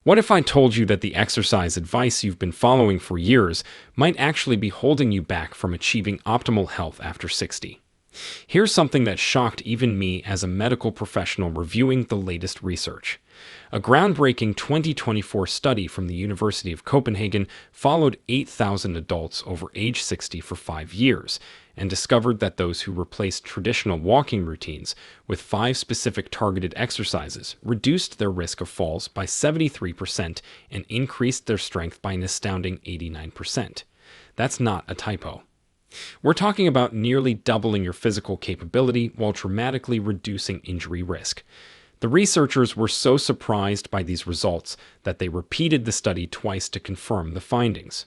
What if I told you that the exercise advice you've been following for years might actually be holding you back from achieving optimal health after 60? Here's something that shocked even me as a medical professional reviewing the latest research. A groundbreaking 2024 study from the University of Copenhagen followed 8,000 adults over age 60 for 5 years and discovered that those who replaced traditional walking routines with 5 specific targeted exercises reduced their risk of falls by 73% and increased their strength by an astounding 89%. That's not a typo. We're talking about nearly doubling your physical capability while dramatically reducing injury risk. The researchers were so surprised by these results that they repeated the study twice to confirm the findings.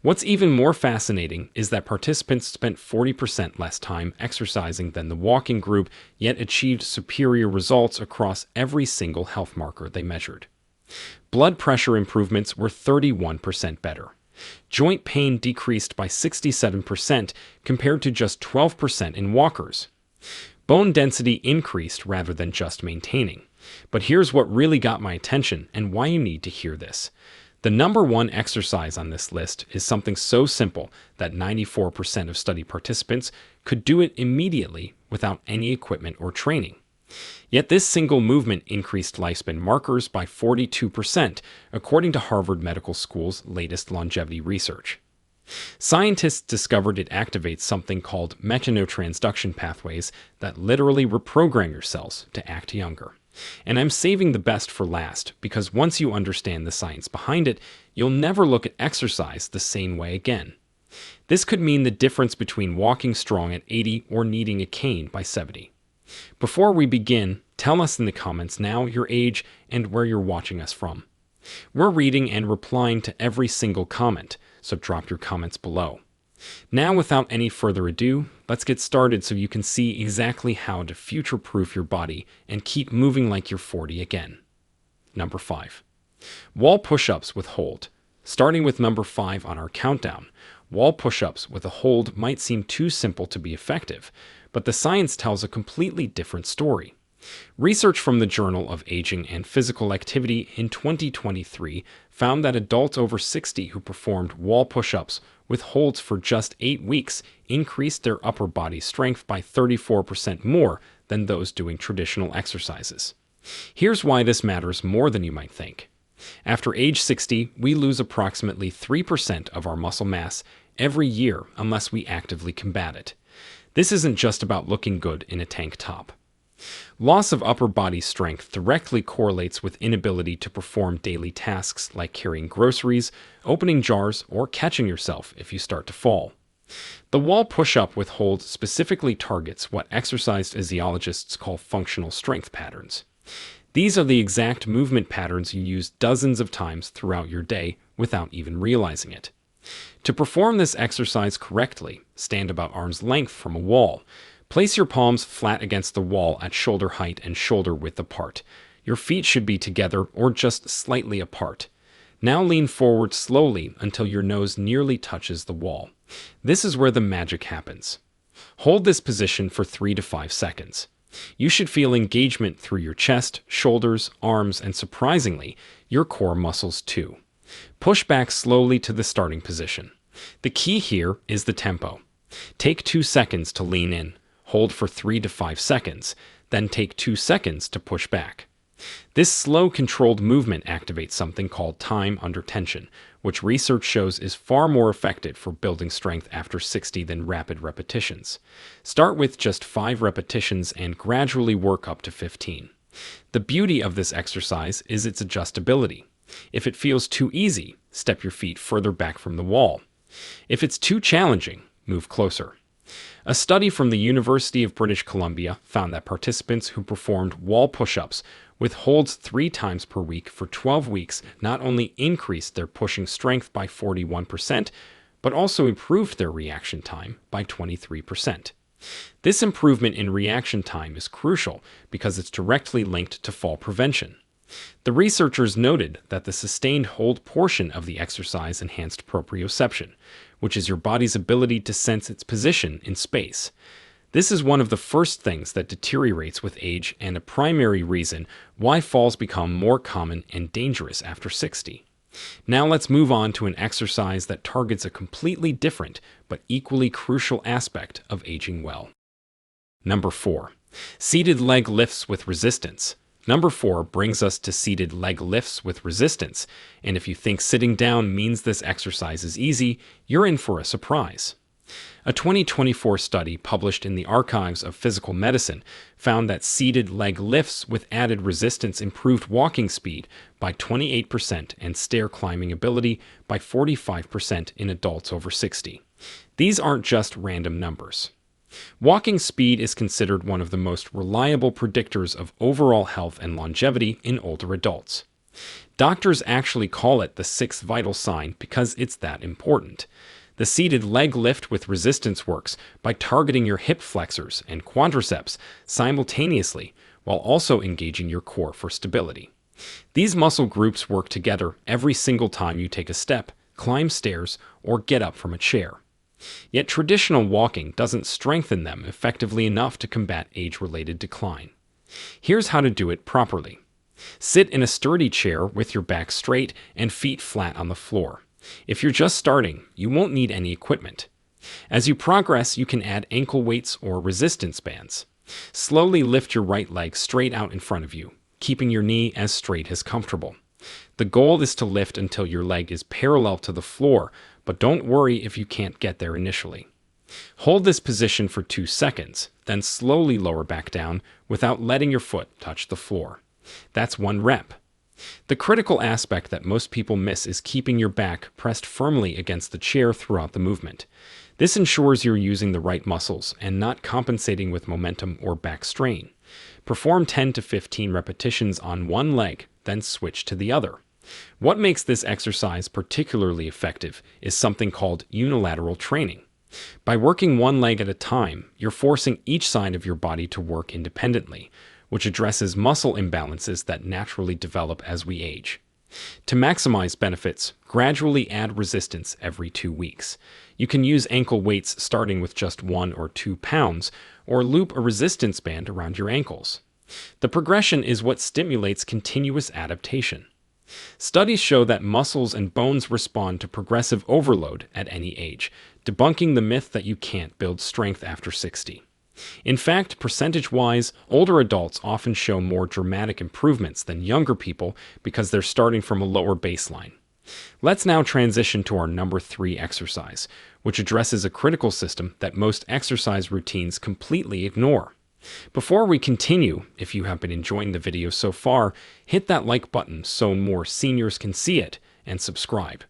What's even more fascinating is that participants spent 40% less time exercising than the walking group, yet achieved superior results across every single health marker they measured. Blood pressure improvements were 31% better. Joint pain decreased by 67% compared to just 12% in walkers. Bone density increased rather than just maintaining. But here's what really got my attention and why you need to hear this. The number one exercise on this list is something so simple that 94% of study participants could do it immediately without any equipment or training. Yet this single movement increased lifespan markers by 42%, according to Harvard Medical School's latest longevity research. Scientists discovered it activates something called mechanotransduction pathways that literally reprogram your cells to act younger. And I'm saving the best for last because once you understand the science behind it, you'll never look at exercise the same way again. This could mean the difference between walking strong at 80 or needing a cane by 70. Before we begin, tell us in the comments now your age and where you're watching us from. We're reading and replying to every single comment, so drop your comments below. Now, without any further ado, let's get started so you can see exactly how to future-proof your body and keep moving like you're 40 again. Number 5. Wall push-ups with hold. Starting with number 5 on our countdown, wall push-ups with a hold might seem too simple to be effective, but the science tells a completely different story. Research from the Journal of Aging and Physical Activity in 2023 found that adults over 60 who performed wall push-ups with holds for just 8 weeks increased their upper body strength by 34% more than those doing traditional exercises. Here's why this matters more than you might think. After age 60, we lose approximately 3% of our muscle mass every year unless we actively combat it. This isn't just about looking good in a tank top. Loss of upper body strength directly correlates with inability to perform daily tasks like carrying groceries, opening jars, or catching yourself if you start to fall. The wall push-up with hold specifically targets what exercise physiologists call functional strength patterns. These are the exact movement patterns you use dozens of times throughout your day without even realizing it. To perform this exercise correctly, stand about arm's length from a wall. Place your palms flat against the wall at shoulder height and shoulder width apart. Your feet should be together or just slightly apart. Now lean forward slowly until your nose nearly touches the wall. This is where the magic happens. Hold this position for 3 to 5 seconds. You should feel engagement through your chest, shoulders, arms, and surprisingly, your core muscles too. Push back slowly to the starting position. The key here is the tempo. Take 2 seconds to lean in. Hold for 3 to 5 seconds, then take 2 seconds to push back. This slow, controlled movement activates something called time under tension, which research shows is far more effective for building strength after 60 than rapid repetitions. Start with just 5 repetitions and gradually work up to 15. The beauty of this exercise is its adjustability. If it feels too easy, step your feet further back from the wall. If it's too challenging, move closer. A study from the University of British Columbia found that participants who performed wall push-ups with holds 3 times per week for 12 weeks not only increased their pushing strength by 41%, but also improved their reaction time by 23%. This improvement in reaction time is crucial because it's directly linked to fall prevention. The researchers noted that the sustained hold portion of the exercise enhanced proprioception, which is your body's ability to sense its position in space. This is one of the first things that deteriorates with age and a primary reason why falls become more common and dangerous after 60. Now let's move on to an exercise that targets a completely different but equally crucial aspect of aging well. Number 4. Seated leg lifts with resistance. Number 4 brings us to seated leg lifts with resistance, and if you think sitting down means this exercise is easy, you're in for a surprise. A 2024 study published in the Archives of Physical Medicine found that seated leg lifts with added resistance improved walking speed by 28% and stair climbing ability by 45% in adults over 60. These aren't just random numbers. Walking speed is considered one of the most reliable predictors of overall health and longevity in older adults. Doctors actually call it the sixth vital sign because it's that important. The seated leg lift with resistance works by targeting your hip flexors and quadriceps simultaneously while also engaging your core for stability. These muscle groups work together every single time you take a step, climb stairs, or get up from a chair. Yet traditional walking doesn't strengthen them effectively enough to combat age-related decline. Here's how to do it properly. Sit in a sturdy chair with your back straight and feet flat on the floor. If you're just starting, you won't need any equipment. As you progress, you can add ankle weights or resistance bands. Slowly lift your right leg straight out in front of you, keeping your knee as straight as comfortable. The goal is to lift until your leg is parallel to the floor, but don't worry if you can't get there initially. Hold this position for 2 seconds, then slowly lower back down without letting your foot touch the floor. That's 1 rep. The critical aspect that most people miss is keeping your back pressed firmly against the chair throughout the movement. This ensures you're using the right muscles and not compensating with momentum or back strain. Perform 10 to 15 repetitions on one leg, then switch to the other. What makes this exercise particularly effective is something called unilateral training. By working one leg at a time, you're forcing each side of your body to work independently, which addresses muscle imbalances that naturally develop as we age. To maximize benefits, gradually add resistance every 2 weeks. You can use ankle weights starting with just 1 or 2 pounds, or loop a resistance band around your ankles. The progression is what stimulates continuous adaptation. Studies show that muscles and bones respond to progressive overload at any age, debunking the myth that you can't build strength after 60. In fact, percentage-wise, older adults often show more dramatic improvements than younger people because they're starting from a lower baseline. Let's now transition to our number 3 exercise, which addresses a critical system that most exercise routines completely ignore. Before we continue, if you have been enjoying the video so far, hit that like button so more seniors can see it, and subscribe.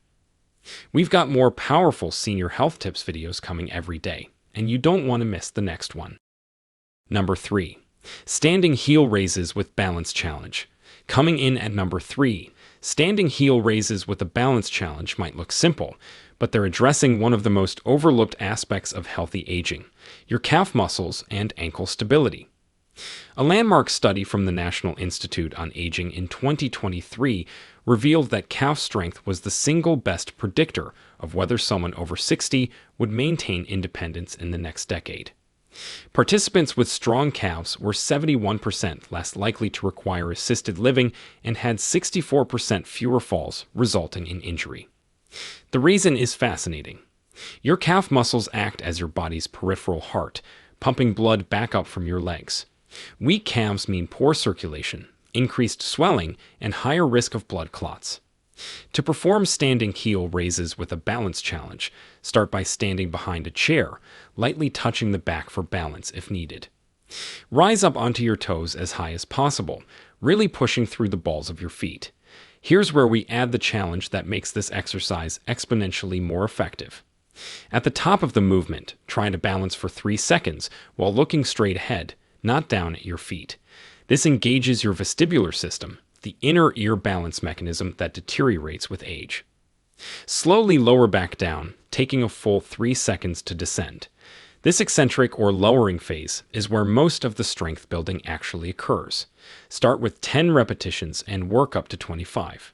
We've got more powerful senior health tips videos coming every day, and you don't want to miss the next one. Number 3. Standing heel raises with balance challenge. Coming in at number 3, standing heel raises with a balance challenge might look simple, but they're addressing one of the most overlooked aspects of healthy aging, your calf muscles and ankle stability. A landmark study from the National Institute on Aging in 2023 revealed that calf strength was the single best predictor of whether someone over 60 would maintain independence in the next decade. Participants with strong calves were 71% less likely to require assisted living and had 64% fewer falls, resulting in injury. The reason is fascinating. Your calf muscles act as your body's peripheral heart, pumping blood back up from your legs. Weak calves mean poor circulation, increased swelling, and higher risk of blood clots. To perform standing heel raises with a balance challenge, start by standing behind a chair, lightly touching the back for balance if needed. Rise up onto your toes as high as possible, really pushing through the balls of your feet. Here's where we add the challenge that makes this exercise exponentially more effective. At the top of the movement, try to balance for 3 seconds while looking straight ahead, not down at your feet. This engages your vestibular system, the inner ear balance mechanism that deteriorates with age. Slowly lower back down, taking a full 3 seconds to descend. This eccentric or lowering phase is where most of the strength building actually occurs. Start with 10 repetitions and work up to 25.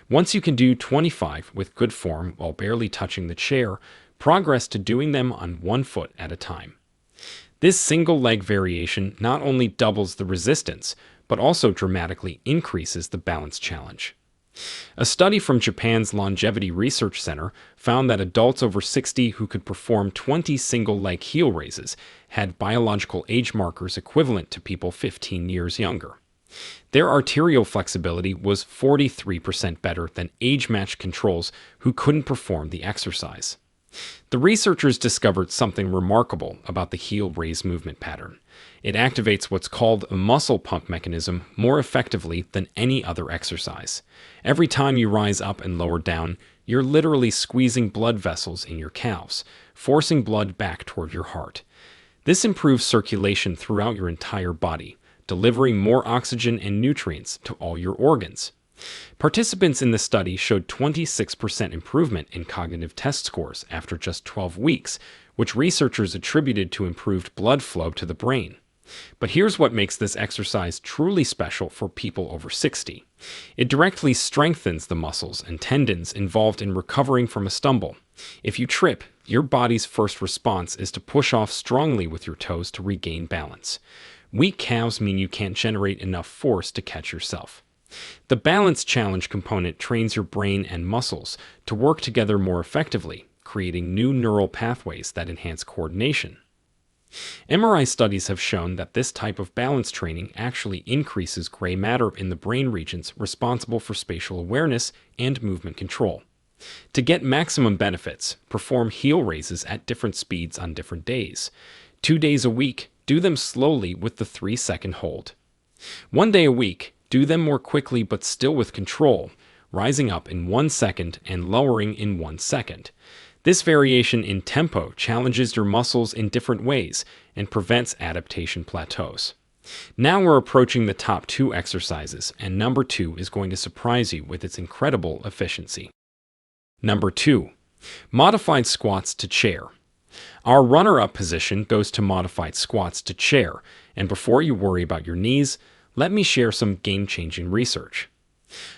Once you can do 25 with good form while barely touching the chair, progress to doing them on one foot at a time. This single leg variation not only doubles the resistance, but also dramatically increases the balance challenge. A study from Japan's Longevity Research Center found that adults over 60 who could perform 20 single-leg heel raises had biological age markers equivalent to people 15 years younger. Their arterial flexibility was 43% better than age-matched controls who couldn't perform the exercise. The researchers discovered something remarkable about the heel raise movement pattern. It activates what's called a muscle pump mechanism more effectively than any other exercise. Every time you rise up and lower down, you're literally squeezing blood vessels in your calves, forcing blood back toward your heart. This improves circulation throughout your entire body, delivering more oxygen and nutrients to all your organs. Participants in the study showed 26% improvement in cognitive test scores after just 12 weeks, which researchers attributed to improved blood flow to the brain. But here's what makes this exercise truly special for people over 60. It directly strengthens the muscles and tendons involved in recovering from a stumble. If you trip, your body's first response is to push off strongly with your toes to regain balance. Weak calves mean you can't generate enough force to catch yourself. The balance challenge component trains your brain and muscles to work together more effectively, creating new neural pathways that enhance coordination. MRI studies have shown that this type of balance training actually increases gray matter in the brain regions responsible for spatial awareness and movement control. To get maximum benefits, perform heel raises at different speeds on different days. 2 days a week, do them slowly with the 3-second hold. 1 day a week, do them more quickly but still with control, rising up in 1 second and lowering in 1 second. This variation in tempo challenges your muscles in different ways and prevents adaptation plateaus. Now we're approaching the top 2 exercises, and number 2 is going to surprise you with its incredible efficiency. Number 2. Modified squats to chair. Our runner-up position goes to modified squats to chair, and before you worry about your knees, let me share some game-changing research.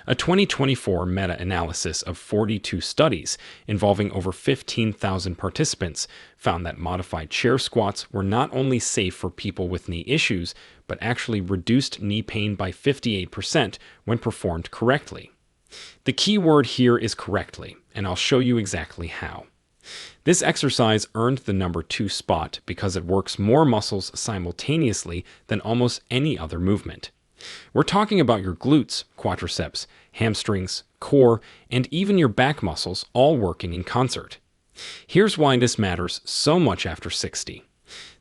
A 2024 meta-analysis of 42 studies involving over 15,000 participants found that modified chair squats were not only safe for people with knee issues, but actually reduced knee pain by 58% when performed correctly. The key word here is correctly, and I'll show you exactly how. This exercise earned the number 2 spot because it works more muscles simultaneously than almost any other movement. We're talking about your glutes, quadriceps, hamstrings, core, and even your back muscles all working in concert. Here's why this matters so much after 60.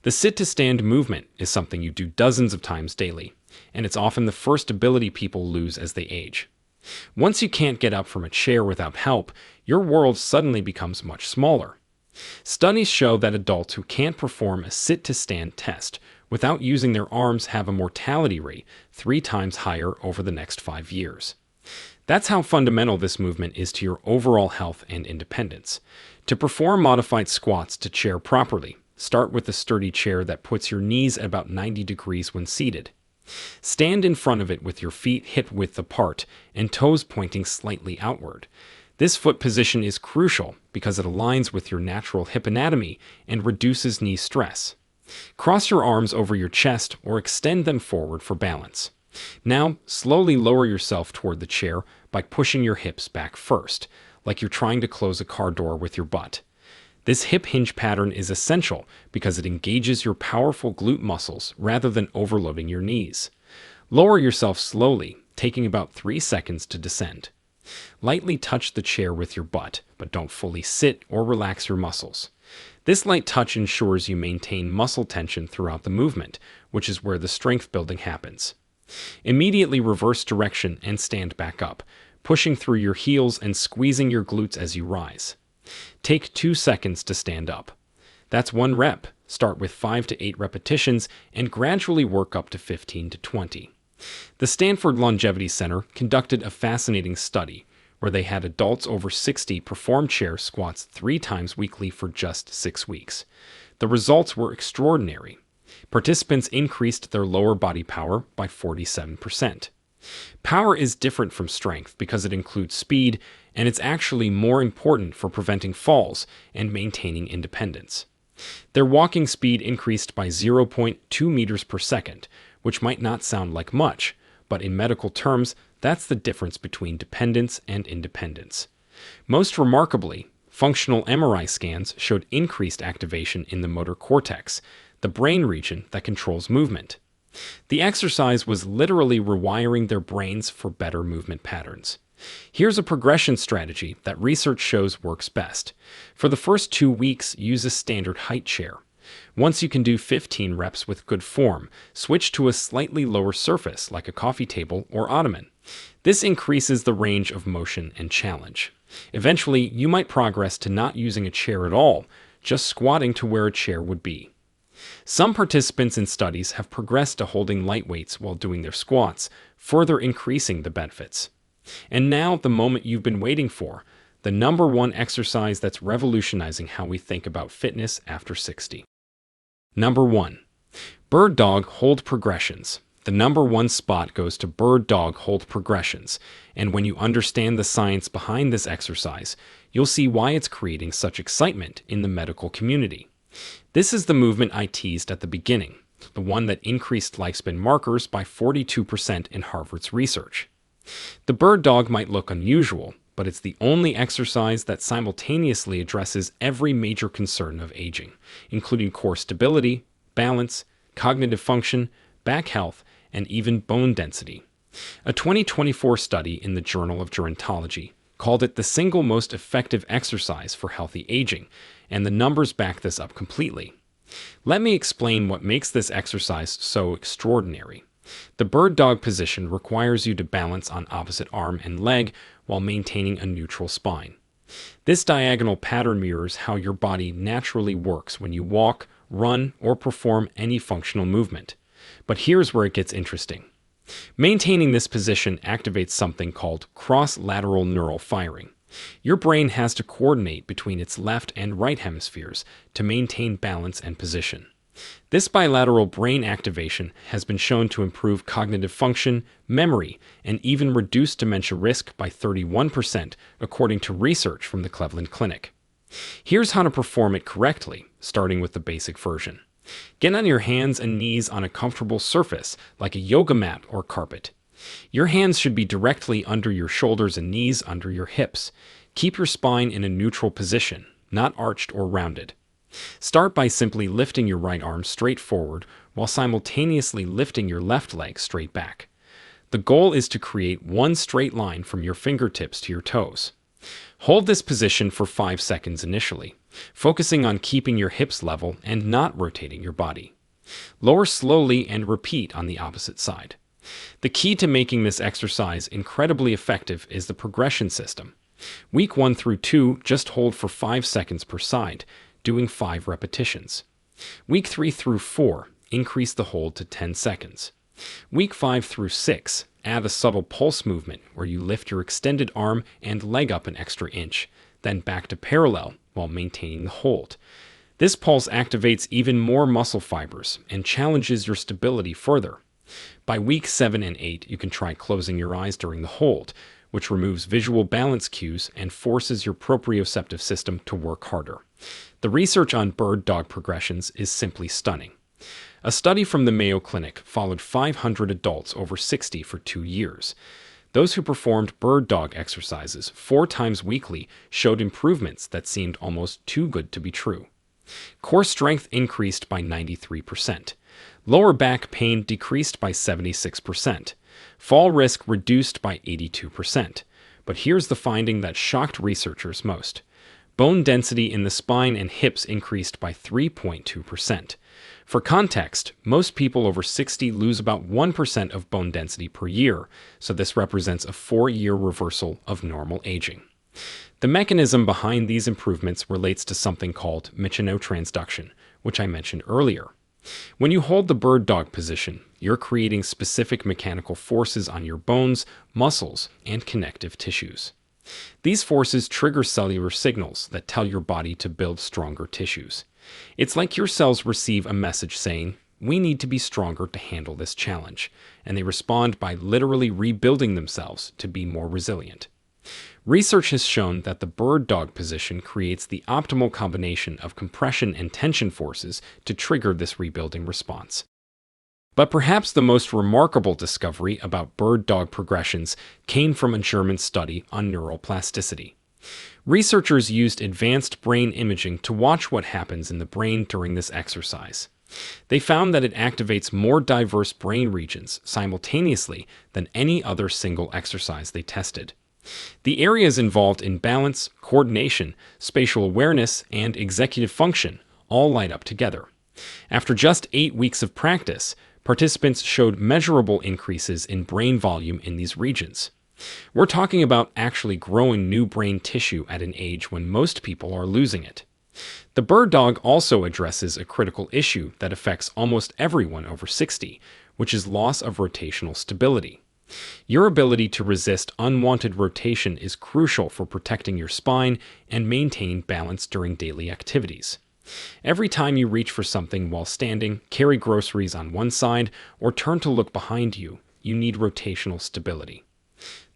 The sit-to-stand movement is something you do dozens of times daily, and it's often the first ability people lose as they age. Once you can't get up from a chair without help, your world suddenly becomes much smaller. Studies show that adults who can't perform a sit-to-stand test without using their arms have a mortality rate 3 times higher over the next 5 years. That's how fundamental this movement is to your overall health and independence. To perform modified squats to chair properly, start with a sturdy chair that puts your knees at about 90 degrees when seated. Stand in front of it with your feet hip-width apart and toes pointing slightly outward. This foot position is crucial because it aligns with your natural hip anatomy and reduces knee stress. Cross your arms over your chest or extend them forward for balance. Now, slowly lower yourself toward the chair by pushing your hips back first, like you're trying to close a car door with your butt. This hip hinge pattern is essential because it engages your powerful glute muscles rather than overloading your knees. Lower yourself slowly, taking about 3 seconds to descend. Lightly touch the chair with your butt, but don't fully sit or relax your muscles. This light touch ensures you maintain muscle tension throughout the movement, which is where the strength building happens. Immediately reverse direction and stand back up, pushing through your heels and squeezing your glutes as you rise. Take 2 seconds to stand up. That's 1 rep. Start with 5 to 8 repetitions and gradually work up to 15 to 20. The Stanford Longevity Center conducted a fascinating study where they had adults over 60 perform chair squats 3 times weekly for just 6 weeks. The results were extraordinary. Participants increased their lower body power by 47%. Power is different from strength because it includes speed, and it's actually more important for preventing falls and maintaining independence. Their walking speed increased by 0.2 meters per second, which might not sound like much, but in medical terms, that's the difference between dependence and independence. Most remarkably, functional MRI scans showed increased activation in the motor cortex, the brain region that controls movement. The exercise was literally rewiring their brains for better movement patterns. Here's a progression strategy that research shows works best. For the first 2 weeks, use a standard height chair. Once you can do 15 reps with good form, switch to a slightly lower surface like a coffee table or ottoman. This increases the range of motion and challenge. Eventually, you might progress to not using a chair at all, just squatting to where a chair would be. Some participants in studies have progressed to holding light weights while doing their squats, further increasing the benefits. And now, the moment you've been waiting for, the number one exercise that's revolutionizing how we think about fitness after 60. Number 1. Bird Dog Hold Progressions. The number one spot goes to Bird Dog Hold Progressions, and when you understand the science behind this exercise, you'll see why it's creating such excitement in the medical community. This is the movement I teased at the beginning, the one that increased lifespan markers by 42% in Harvard's research. The bird dog might look unusual, but it's the only exercise that simultaneously addresses every major concern of aging, including core stability, balance, cognitive function, back health, and even bone density. A 2024 study in the Journal of Gerontology called it the single most effective exercise for healthy aging, and the numbers back this up completely. Let me explain what makes this exercise so extraordinary. The bird dog position requires you to balance on opposite arm and leg while maintaining a neutral spine. This diagonal pattern mirrors how your body naturally works when you walk, run, or perform any functional movement. But here's where it gets interesting. Maintaining this position activates something called cross-lateral neural firing. Your brain has to coordinate between its left and right hemispheres to maintain balance and position. This bilateral brain activation has been shown to improve cognitive function, memory, and even reduce dementia risk by 31%, according to research from the Cleveland Clinic. Here's how to perform it correctly, starting with the basic version. Get on your hands and knees on a comfortable surface, like a yoga mat or carpet. Your hands should be directly under your shoulders and knees under your hips. Keep your spine in a neutral position, not arched or rounded. Start by simply lifting your right arm straight forward while simultaneously lifting your left leg straight back. The goal is to create one straight line from your fingertips to your toes. Hold this position for 5 seconds initially, focusing on keeping your hips level and not rotating your body. Lower slowly and repeat on the opposite side. The key to making this exercise incredibly effective is the progression system. Week 1 through 2, just hold for 5 seconds per side, doing 5 repetitions. Week 3 through 4, increase the hold to 10 seconds. Week 5 through 6, add a subtle pulse movement where you lift your extended arm and leg up an extra inch, then back to parallel while maintaining the hold. This pulse activates even more muscle fibers and challenges your stability further. By week 7 and 8, you can try closing your eyes during the hold, which removes visual balance cues and forces your proprioceptive system to work harder. The research on bird dog progressions is simply stunning. A study from the Mayo Clinic followed 500 adults over 60 for 2 years. Those who performed bird dog exercises 4 times weekly showed improvements that seemed almost too good to be true. Core strength increased by 93%. Lower back pain decreased by 76%. Fall risk reduced by 82%. But here's the finding that shocked researchers most. Bone density in the spine and hips increased by 3.2%. For context, most people over 60 lose about 1% of bone density per year, so this represents a 4-year reversal of normal aging. The mechanism behind these improvements relates to something called mechanotransduction, which I mentioned earlier. When you hold the bird dog position, you're creating specific mechanical forces on your bones, muscles, and connective tissues. These forces trigger cellular signals that tell your body to build stronger tissues. It's like your cells receive a message saying, "We need to be stronger to handle this challenge," and they respond by literally rebuilding themselves to be more resilient. Research has shown that the bird dog position creates the optimal combination of compression and tension forces to trigger this rebuilding response. But perhaps the most remarkable discovery about bird dog progressions came from a German study on neuroplasticity. Researchers used advanced brain imaging to watch what happens in the brain during this exercise. They found that it activates more diverse brain regions simultaneously than any other single exercise they tested. The areas involved in balance, coordination, spatial awareness, and executive function all light up together. After just 8 weeks of practice, participants showed measurable increases in brain volume in these regions. We're talking about actually growing new brain tissue at an age when most people are losing it. The bird dog also addresses a critical issue that affects almost everyone over 60, which is loss of rotational stability. Your ability to resist unwanted rotation is crucial for protecting your spine and maintaining balance during daily activities. Every time you reach for something while standing, carry groceries on one side, or turn to look behind you, you need rotational stability.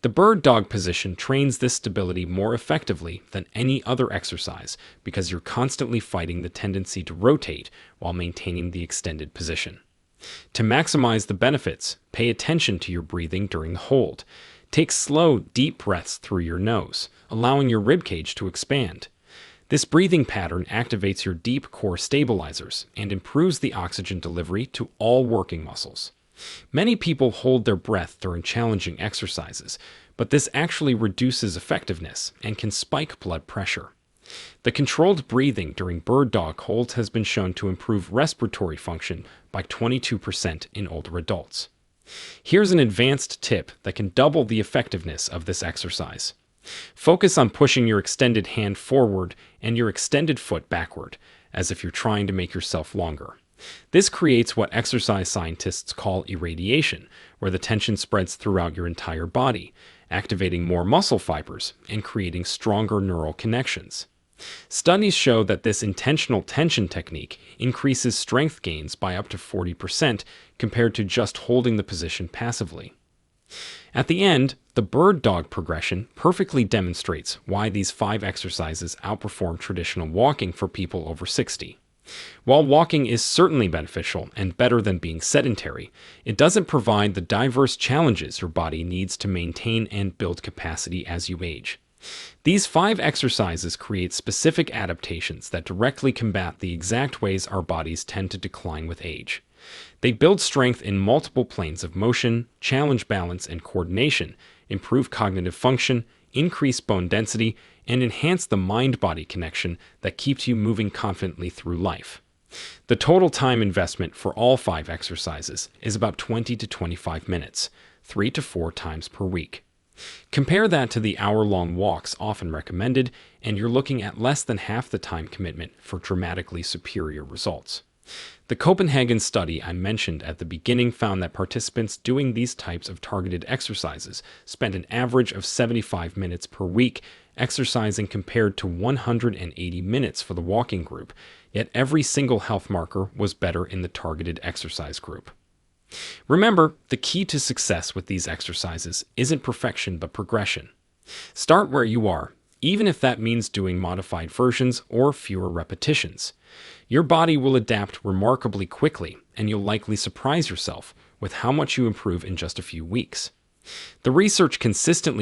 The bird dog position trains this stability more effectively than any other exercise because you're constantly fighting the tendency to rotate while maintaining the extended position. To maximize the benefits, pay attention to your breathing during the hold. Take slow, deep breaths through your nose, allowing your ribcage to expand. This breathing pattern activates your deep core stabilizers and improves the oxygen delivery to all working muscles. Many people hold their breath during challenging exercises, but this actually reduces effectiveness and can spike blood pressure. The controlled breathing during bird dog holds has been shown to improve respiratory function by 22% in older adults. Here's an advanced tip that can double the effectiveness of this exercise. Focus on pushing your extended hand forward and your extended foot backward, as if you're trying to make yourself longer. This creates what exercise scientists call irradiation, where the tension spreads throughout your entire body, activating more muscle fibers and creating stronger neural connections. Studies show that this intentional tension technique increases strength gains by up to 40% compared to just holding the position passively. At the end, the bird dog progression perfectly demonstrates why these 5 exercises outperform traditional walking for people over 60. While walking is certainly beneficial and better than being sedentary, it doesn't provide the diverse challenges your body needs to maintain and build capacity as you age. These 5 exercises create specific adaptations that directly combat the exact ways our bodies tend to decline with age. They build strength in multiple planes of motion, challenge balance and coordination, improve cognitive function, increase bone density, and enhance the mind-body connection that keeps you moving confidently through life. The total time investment for all 5 exercises is about 20 to 25 minutes, 3 to 4 times per week. Compare that to the hour-long walks often recommended, and you're looking at less than half the time commitment for dramatically superior results. The Copenhagen study I mentioned at the beginning found that participants doing these types of targeted exercises spent an average of 75 minutes per week exercising compared to 180 minutes for the walking group, yet every single health marker was better in the targeted exercise group. Remember, the key to success with these exercises isn't perfection but progression. Start where you are, even if that means doing modified versions or fewer repetitions. Your body will adapt remarkably quickly, and you'll likely surprise yourself with how much you improve in just a few weeks. The research consistently